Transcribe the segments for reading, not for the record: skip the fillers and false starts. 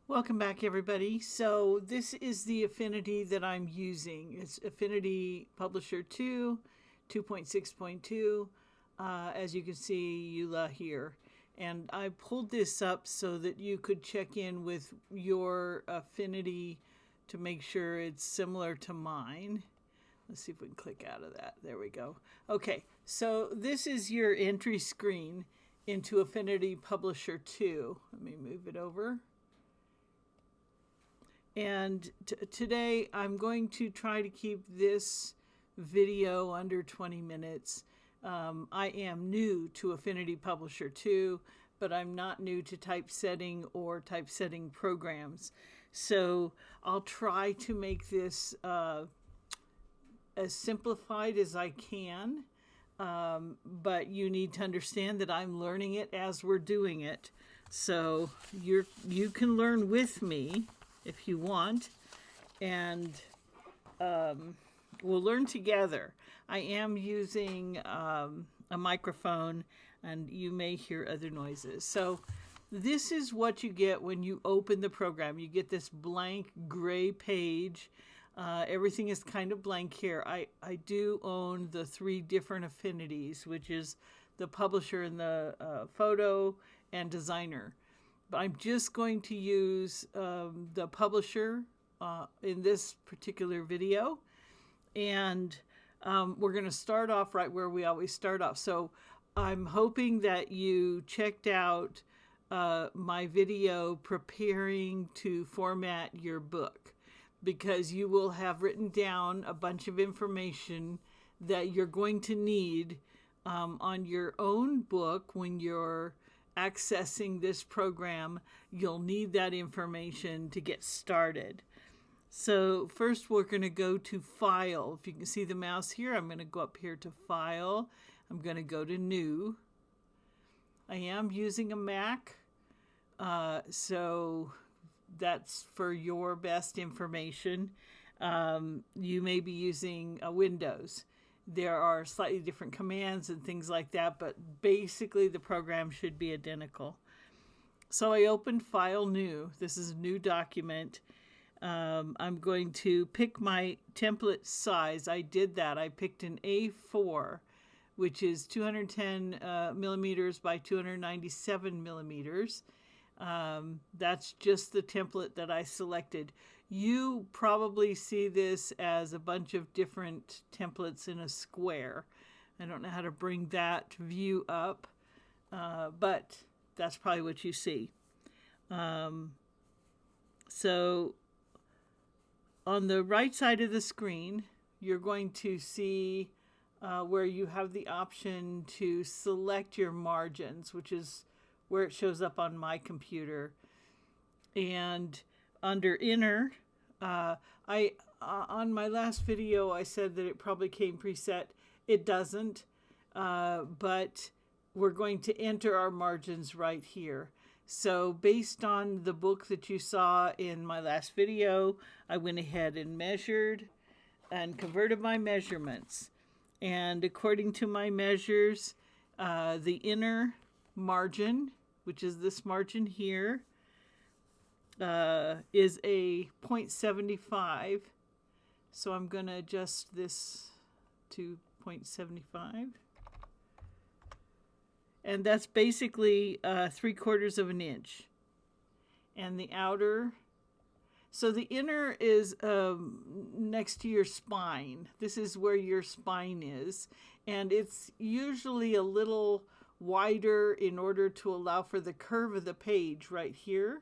Welcome back, everybody. So this is the Affinity that I'm using. It's Affinity Publisher 2, 2.6.2. As you can see, EULA here. And I pulled this up so that you could check in with your Affinity to make sure it's similar to mine. Let's see if we can click out of that. There we go. Okay, so this is your entry screen into Affinity Publisher 2. Let me move it over. And today I'm going to try to keep this video under 20 minutes. I am new to Affinity Publisher 2, but I'm not new to typesetting or typesetting programs. So I'll try to make this as simplified as I can. But you need to understand that I'm learning it as we're doing it. So you can learn with me if you want, and we'll learn together. I am using a microphone, and you may hear other noises. So this is what you get when you open the program. You get this blank gray page. Everything is kind of blank here. I do own the 3 different affinities, which is the publisher and the photo and designer. But I'm just going to use the publisher in this particular video. And we're going to start off right where we always start off. So I'm hoping that you checked out my video preparing to format your book, because you will have written down a bunch of information that you're going to need on your own book when you're accessing this program. You'll need that information to get started. So first we're going to go to File. If you can see the mouse here, I'm going to go up here to File. I'm going to go to New. I am using a Mac, so that's for your best information. You may be using a Windows. There are slightly different commands and things like that, but basically the program should be identical. So I opened File New. This is a new document. I'm going to pick my template size. I did that. I picked an A4, which is 210 millimeters by 297 millimeters. That's just the template that I selected. You probably see this as a bunch of different templates in a square. I don't know how to bring that view up, but that's probably what you see. So on the right side of the screen, you're going to see where you have the option to select your margins, which is where it shows up on my computer. And under Inner, on my last video I said that it probably came preset. It doesn't, but we're going to enter our margins right here. So based on the book that you saw in my last video, I went ahead and measured and converted my measurements. And according to my measures, the inner margin, which is this margin here, is a 0.75. So I'm going to adjust this to 0.75. And that's basically 3/4 of an inch. And the outer, so the inner is next to your spine. This is where your spine is. And it's usually a little wider in order to allow for the curve of the page right here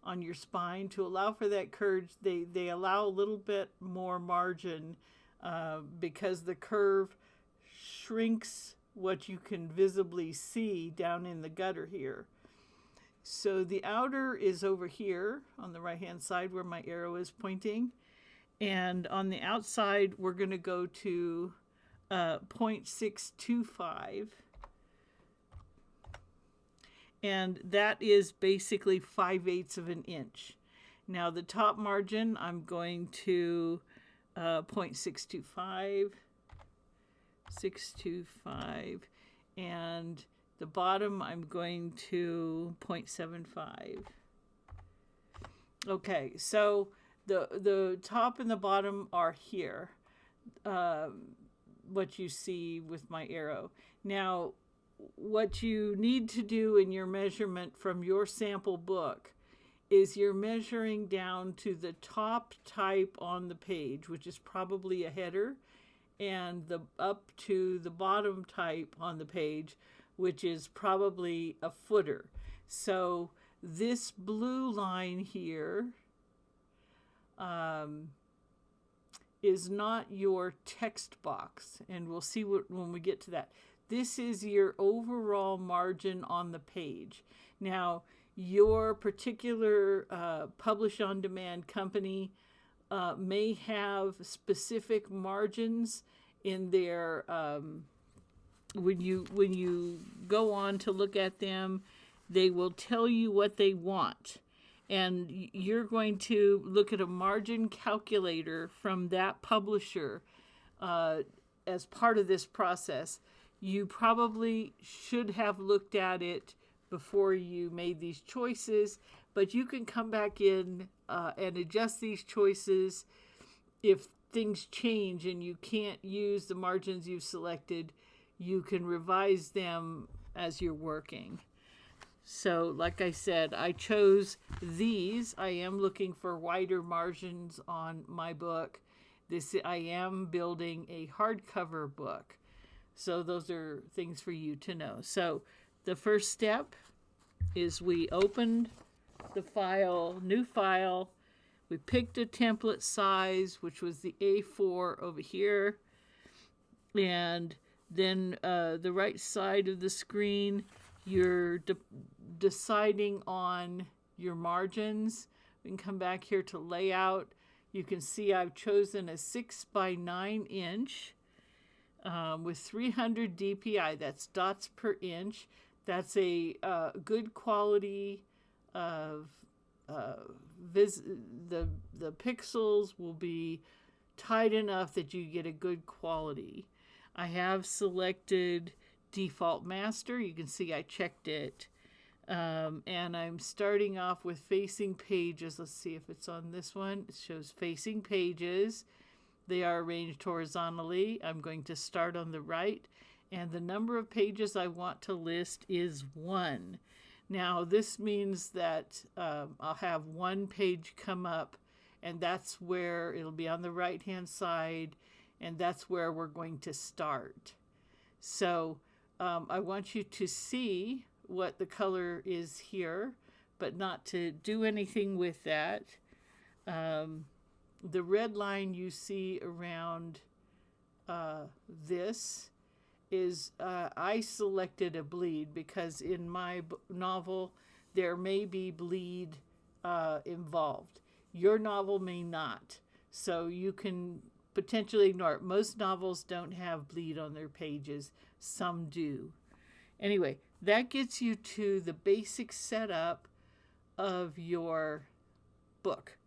on your spine. To allow for that curve, they allow a little bit more margin because the curve shrinks what you can visibly see down in the gutter here. So the outer is over here on the right hand side where my arrow is pointing, and on the outside we're going to go to 0.625, and that is basically 5/8 of an inch. Now the top margin I'm going to 0.625, and the bottom I'm going to 0.75. Okay, so the top and the bottom are here. What you see with my arrow. Now, what you need to do in your measurement from your sample book is you're measuring down to the top type on the page, which is probably a header, and the up to the bottom type on the page, which is probably a footer. So this blue line here is not your text box, and we'll see what when we get to that. This is your overall margin on the page. Now, your particular publish on demand company may have specific margins in their when you go on to look at them, they will tell you what they want, and you're going to look at a margin calculator from that publisher as part of this process. You probably should have looked at it before you made these choices, but you can come back in and adjust these choices if things change and you can't use the margins you've selected. You can revise them as you're working. So like I said, I chose these. I am looking for wider margins on my book. I am building a hardcover book. So those are things for you to know. So the first step is we opened the file, new file. We picked a template size, which was the A4 over here. And then the right side of the screen, you're deciding on your margins. We can come back here to layout. You can see I've chosen a 6 by 9 inch with 300 DPI. That's dots per inch. That's a good quality of the pixels will be tight enough that you get a good quality. I have selected default master. You can see I checked it. And I'm starting off with facing pages. Let's see if it's on this one. It shows facing pages. They are arranged horizontally. I'm going to start on the right. And the number of pages I want to list is 1. Now, this means that I'll have one page come up, and that's where it'll be on the right-hand side, and that's where we're going to start. So I want you to see what the color is here, but not to do anything with that. The red line you see around this is I selected a bleed because in my novel there may be bleed involved. Your novel may not, so you can potentially ignore it. Most novels don't have bleed on their pages. Some do. Anyway, that gets you to the basic setup of your book.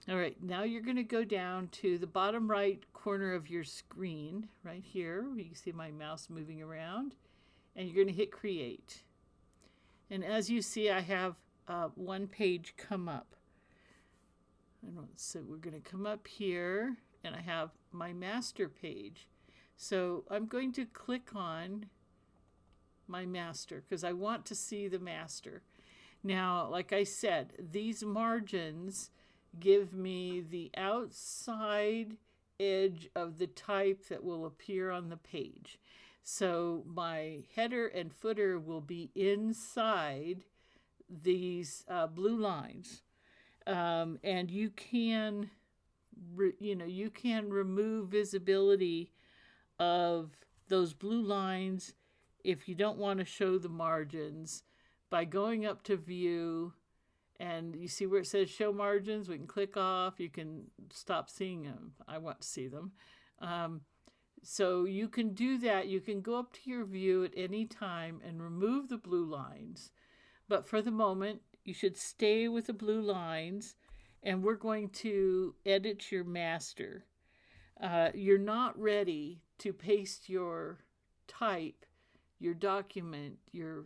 All right, now you're going to go down to the bottom right corner of your screen, right here. You can see my mouse moving around, and you're going to hit create. And as you see, I have one page come up. So we're going to come up here, and I have my master page. So I'm going to click on my master because I want to see the master. Now, like I said, these margins give me the outside edge of the type that will appear on the page. So my header and footer will be inside these blue lines. And you can remove visibility of those blue lines if you don't want to show the margins by going up to view, and you see where it says show margins. We can click off. You can stop seeing them. I want to see them. So you can do that. You can go up to your view at any time and remove the blue lines. But for the moment, you should stay with the blue lines, and we're going to edit your master. You're not ready to paste your type, your document, your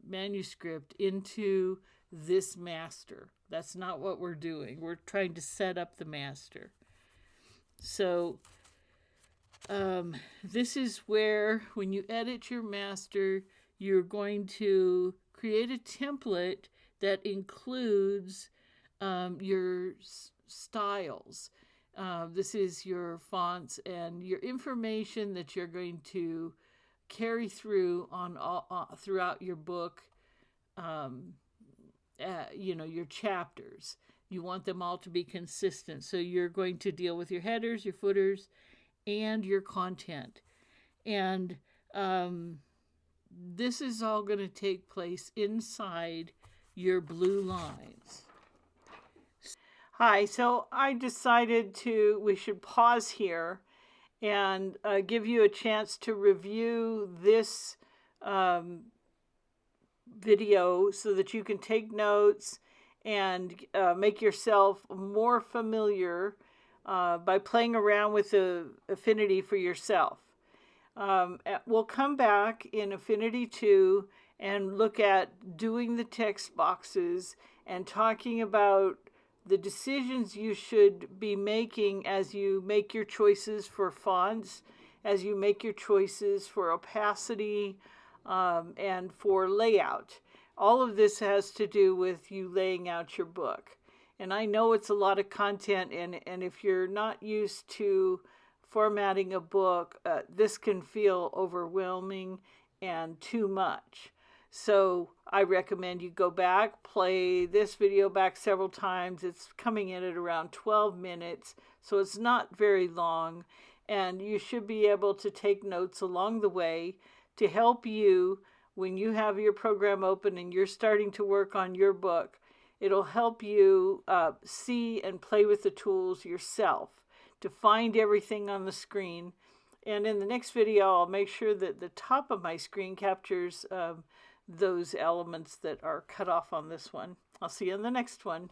manuscript into this master. That's not what we're doing. We're trying to set up the master. So this is where, when you edit your master, you're going to create a template that includes your styles. This is your fonts and your information that you're going to carry through on throughout your book. Your chapters. You want them all to be consistent. So you're going to deal with your headers, your footers, and your content. And this is all going to take place inside your blue lines. Hi, so I decided we should pause here and give you a chance to review this video so that you can take notes and make yourself more familiar by playing around with the Affinity for yourself. We'll come back in Affinity 2 and look at doing the text boxes and talking about the decisions you should be making as you make your choices for fonts, as you make your choices for opacity, and for layout. All of this has to do with you laying out your book. And I know it's a lot of content, and if you're not used to formatting a book, this can feel overwhelming and too much. So I recommend you go back, play this video back several times. It's coming in at around 12 minutes, so it's not very long. And you should be able to take notes along the way to help you when you have your program open and you're starting to work on your book. It'll help you see and play with the tools yourself to find everything on the screen. And in the next video, I'll make sure that the top of my screen captures those elements that are cut off on this one. I'll see you in the next one.